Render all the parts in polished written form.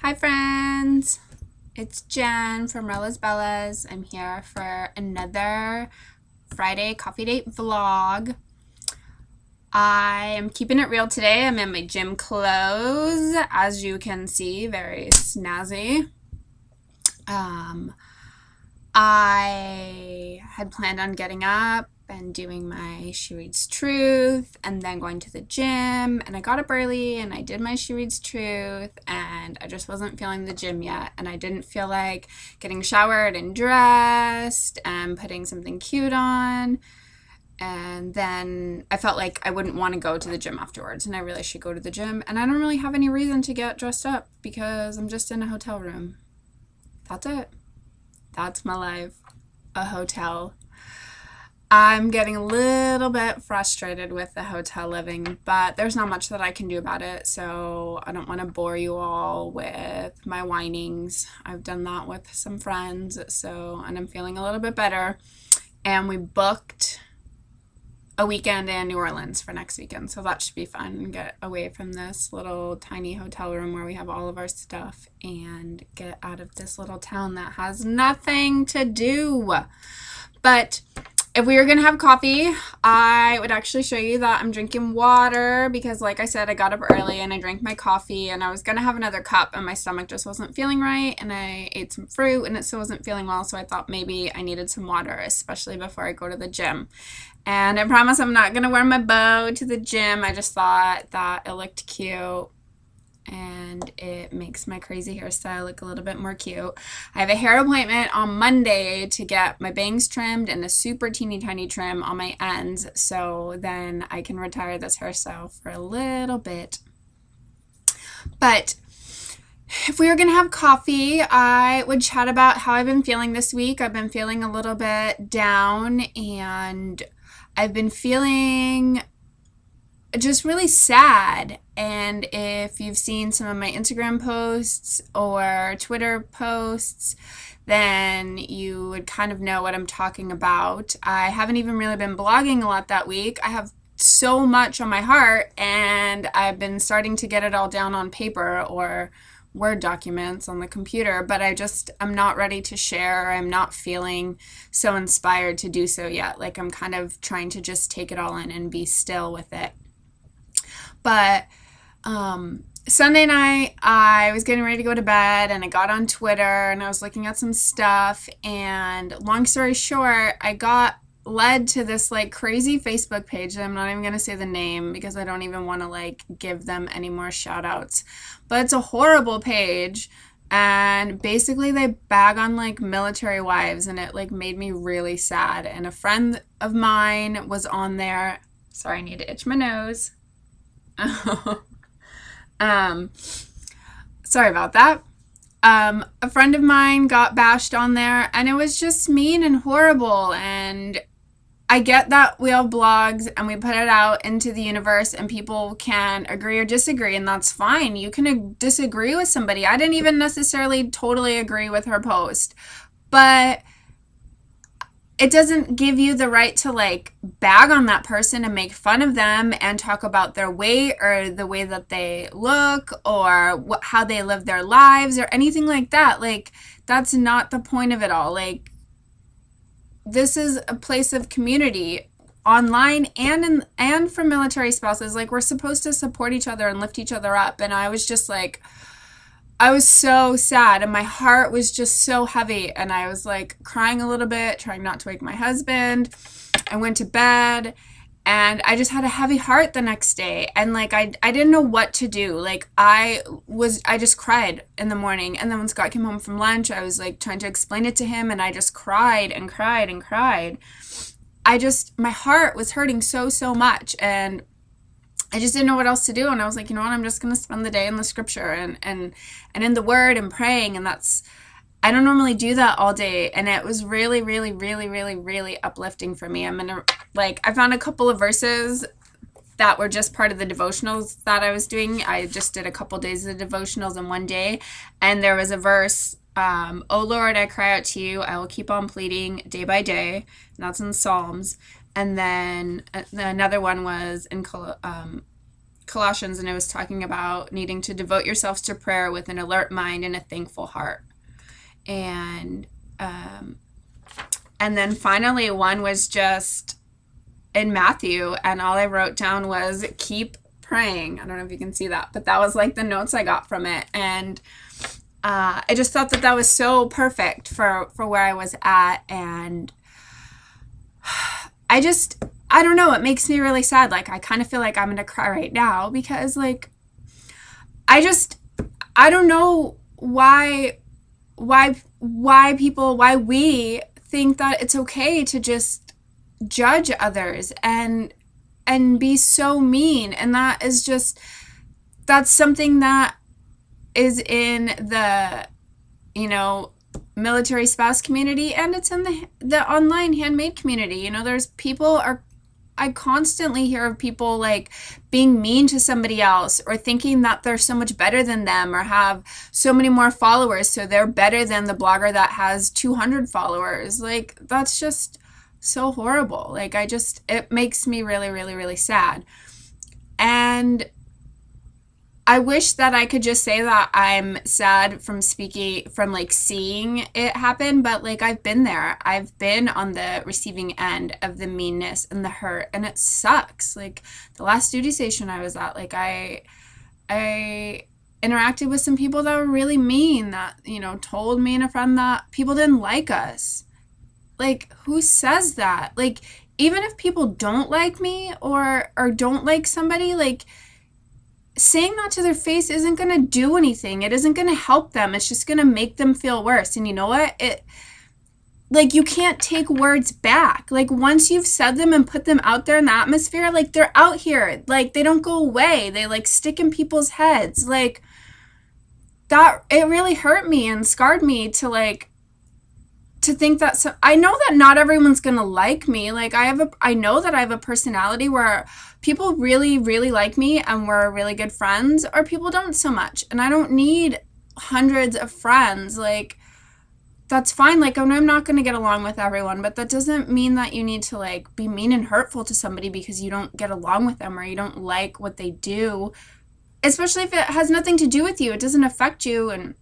Hi friends, it's Jen from Rellas Bellas. I'm here for another Friday coffee date vlog. I am keeping it real today. I'm in my gym clothes, as you can see, very snazzy. I had planned on getting up and doing my She Reads Truth and then going to the gym, and I got up early and I did my She Reads Truth, and I just wasn't feeling the gym yet, and I didn't feel like getting showered and dressed and putting something cute on. And then I felt like I wouldn't want to go to the gym afterwards, and I really should go to the gym, and I don't really have any reason to get dressed up because I'm just in a hotel room. That's it. That's my life. A hotel. I'm getting a little bit frustrated with the hotel living, but there's not much that I can do about it, so I don't want to bore you all with my whinings. I've done that with some friends, and I'm feeling a little bit better. And we booked a weekend in New Orleans for next weekend, so that should be fun and get away from this little tiny hotel room where we have all of our stuff and get out of this little town that has nothing to do. But if we were going to have coffee, I would actually show you that I'm drinking water because, like I said, I got up early and I drank my coffee, and I was going to have another cup and my stomach just wasn't feeling right, and I ate some fruit and it still wasn't feeling well, so I thought maybe I needed some water, especially before I go to the gym. And I promise I'm not going to wear my bow to the gym. I just thought that it looked cute and it makes my crazy hairstyle look a little bit more cute. I have a hair appointment on Monday to get my bangs trimmed and a super teeny tiny trim on my ends, so then I can retire this hairstyle for a little bit. But if we were going to have coffee, I would chat about how I've been feeling this week. I've been feeling a little bit down, and I've been feeling just really sad. And if you've seen some of my Instagram posts or Twitter posts, then you would kind of know what I'm talking about. I haven't even really been blogging a lot that week. I have so much on my heart, and I've been starting to get it all down on paper or Word documents on the computer, but I'm not ready to share. I'm not feeling so inspired to do so yet. Like, I'm kind of trying to just take it all in and be still with it. But Sunday night, I was getting ready to go to bed, and I got on Twitter, and I was looking at some stuff, and long story short, I got led to this like crazy Facebook page. I'm not even going to say the name because I don't even want to like give them any more shout outs, but it's a horrible page, and basically they bag on like military wives, and it like made me really sad. And a friend of mine was on there. Sorry, I need to itch my nose. Sorry about that. A friend of mine got bashed on there, and it was just mean and horrible. And I get that we have blogs and we put it out into the universe, and people can agree or disagree, and that's fine. You can disagree with somebody. I didn't even necessarily totally agree with her post, but it doesn't give you the right to like bag on that person and make fun of them and talk about their weight or the way that they look or how they live their lives or anything like that. Like, that's not the point of it all. Like, this is a place of community online and for military spouses. Like, we're supposed to support each other and lift each other up. And I was just like, I was so sad, and my heart was just so heavy, and I was like crying a little bit, trying not to wake my husband. I went to bed, and I just had a heavy heart the next day, and like I didn't know what to do. Like, I just cried in the morning, and then when Scott came home from lunch, I was like trying to explain it to him, and I just cried and cried and cried. My heart was hurting so much, and I just didn't know what else to do. And I was like, you know what, I'm just going to spend the day in the scripture and in the word and praying. And I don't normally do that all day. And it was really, really, really, really, really uplifting for me. I found a couple of verses that were just part of the devotionals that I was doing. I just did a couple days of devotionals in one day. And there was a verse, "O Lord, I cry out to you. I will keep on pleading day by day." And that's in Psalms. And then another one was in Colossians, and it was talking about needing to devote yourselves to prayer with an alert mind and a thankful heart. And and then finally one was just in Matthew, and all I wrote down was keep praying. I don't know if you can see that, but that was like the notes I got from it. And I just thought that that was so perfect for where I was at. And I don't know, it makes me really sad. Like, I kind of feel like I'm going to cry right now because, like, I don't know why we think that it's okay to just judge others and be so mean. And that's something that is in the, military spouse community, and it's in the online handmade community. I constantly hear of people like being mean to somebody else or thinking that they're so much better than them or have so many more followers, so they're better than the blogger that has 200 followers. Like, that's just so horrible. Like, it makes me really, really, really sad. And I wish that I could just say that I'm sad from seeing it happen, but like, I've been there. I've been on the receiving end of the meanness and the hurt, and it sucks. Like, the last duty station I was at, like, I interacted with some people that were really mean, that, told me and a friend that people didn't like us. Like, who says that? Like, even if people don't like me or don't like somebody, like, saying that to their face isn't going to do anything. It isn't going to help them. It's just going to make them feel worse. And you know what? You can't take words back. Like, once you've said them and put them out there in the atmosphere, like, they're out here. Like, they don't go away. They, like, stick in people's heads. Like, that, it really hurt me and scarred me to think that I know that not everyone's gonna like me. Like, I know that I have a personality where people really, really like me and we're really good friends, or people don't so much. And I don't need hundreds of friends. Like, that's fine. Like, I'm not gonna get along with everyone, but that doesn't mean that you need to, like, be mean and hurtful to somebody because you don't get along with them or you don't like what they do, especially if it has nothing to do with you. It doesn't affect you. And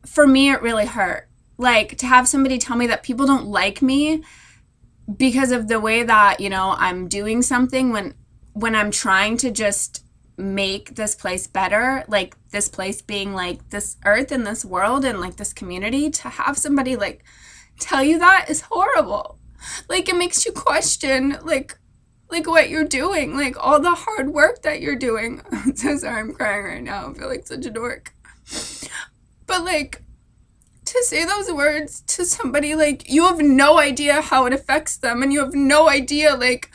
for me, it really hurt. Like, to have somebody tell me that people don't like me because of the way that, I'm doing something when I'm trying to just make this place better, like, this place being, like, this earth and this world and, like, this community, to have somebody, like, tell you that is horrible. Like, it makes you question, like what you're doing, like, all the hard work that you're doing. I'm so sorry, I'm crying right now. I feel like such a dork. But, like, to say those words to somebody, like, you have no idea how it affects them, and you have no idea, like,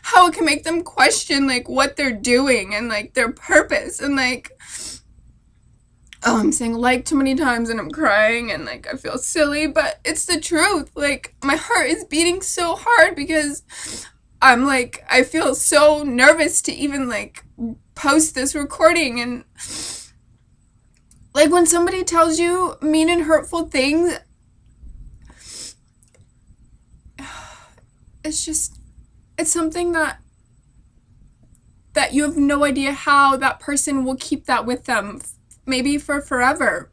how it can make them question, like, what they're doing and, like, their purpose. And, like, oh, I'm saying like too many times and I'm crying and, like, I feel silly, but it's the truth. Like, my heart is beating so hard because I'm, like, I feel so nervous to even, like, post this recording. And, like, when somebody tells you mean and hurtful things, it's something that you have no idea how that person will keep that with them, maybe for forever.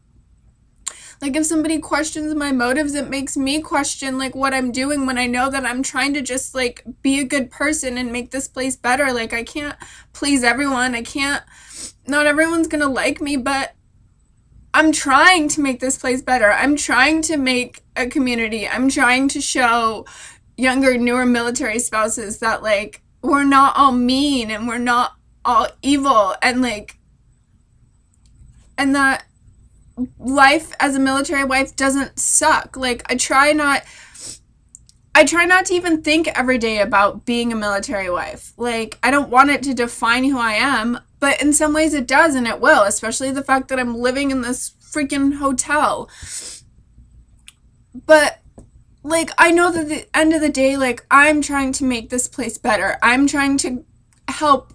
Like, if somebody questions my motives, it makes me question, like, what I'm doing when I know that I'm trying to just, like, be a good person and make this place better. Like, I can't please everyone. Not everyone's gonna like me, but I'm trying to make this place better. I'm trying to make a community. I'm trying to show younger, newer military spouses that, like, we're not all mean and we're not all evil, and, like, and that life as a military wife doesn't suck. Like, I try not to even think every day about being a military wife. Like, I don't want it to define who I am, but in some ways it does, and it will, especially the fact that I'm living in this freaking hotel. But, like, I know that at the end of the day, like, I'm trying to make this place better. I'm trying to help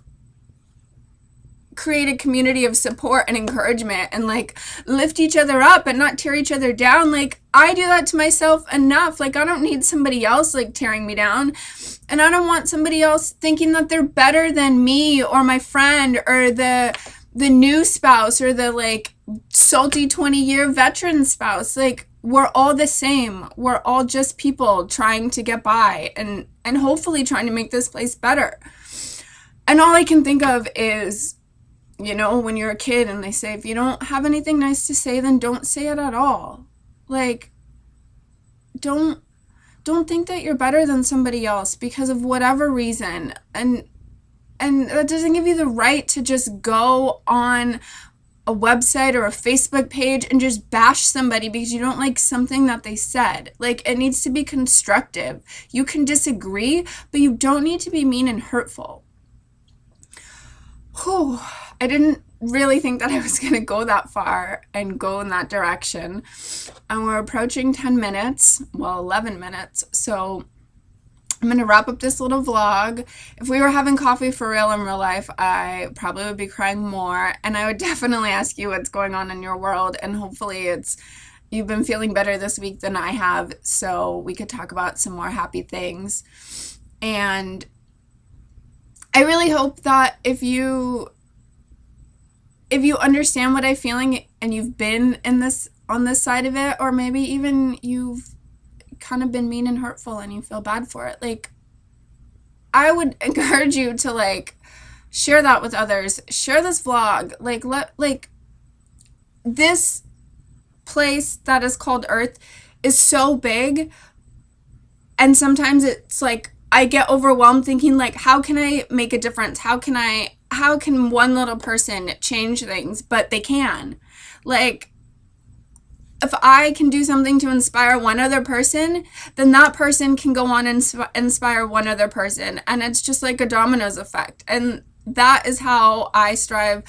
create a community of support and encouragement and like lift each other up and not tear each other down. Like I do that to myself enough. Like I don't need somebody else like tearing me down, and I don't want somebody else thinking that they're better than me or my friend or the new spouse or the like salty 20-year veteran spouse. Like we're all the same. We're all just people trying to get by and hopefully trying to make this place better. And all I can think of is, you know, when you're a kid and they say, if you don't have anything nice to say, then don't say it at all. Like, don't think that you're better than somebody else because of whatever reason. And that doesn't give you the right to just go on a website or a Facebook page and just bash somebody because you don't like something that they said. Like, it needs to be constructive. You can disagree, but you don't need to be mean and hurtful. Whew. I didn't really think that I was going to go that far and go in that direction. And we're approaching 10 minutes, well, 11 minutes. So I'm going to wrap up this little vlog. If we were having coffee for real in real life, I probably would be crying more. And I would definitely ask you what's going on in your world. And hopefully you've been feeling better this week than I have. So we could talk about some more happy things. And I really hope that if you understand what I'm feeling and you've been on this side of it, or maybe even you've kind of been mean and hurtful and you feel bad for it, like I would encourage you to like share that with others. Share this vlog. Like this place that is called Earth is so big, and sometimes it's like I get overwhelmed thinking like, how can I make a difference? How can one little person change things? But they can. Like, if I can do something to inspire one other person, then that person can go on and inspire one other person. And it's just like a dominoes effect. And that is how I strive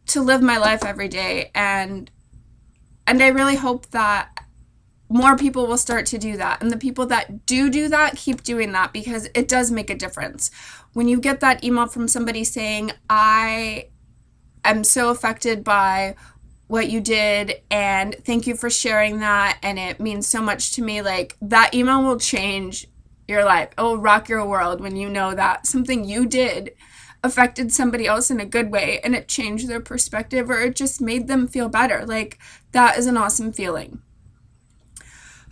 to live my life every day. And I really hope that more people will start to do that. And the people that do that, keep doing that, because it does make a difference. When you get that email from somebody saying, I am so affected by what you did and thank you for sharing that and it means so much to me, like that email will change your life. It will rock your world when you know that something you did affected somebody else in a good way and it changed their perspective or it just made them feel better. Like, that is an awesome feeling.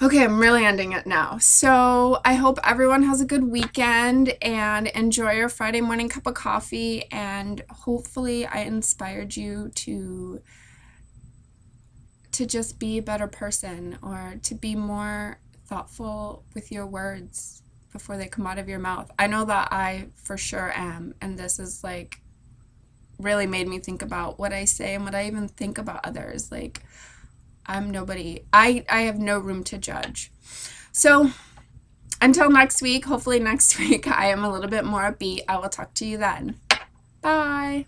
Okay, I'm really ending it now. So I hope everyone has a good weekend and enjoy your Friday morning cup of coffee, and hopefully I inspired you to just be a better person, or to be more thoughtful with your words before they come out of your mouth. I know that I for sure am, and this is like really made me think about what I say and what I even think about others. Like, I'm nobody. I have no room to judge. So until next week, hopefully next week I am a little bit more upbeat. I will talk to you then. Bye.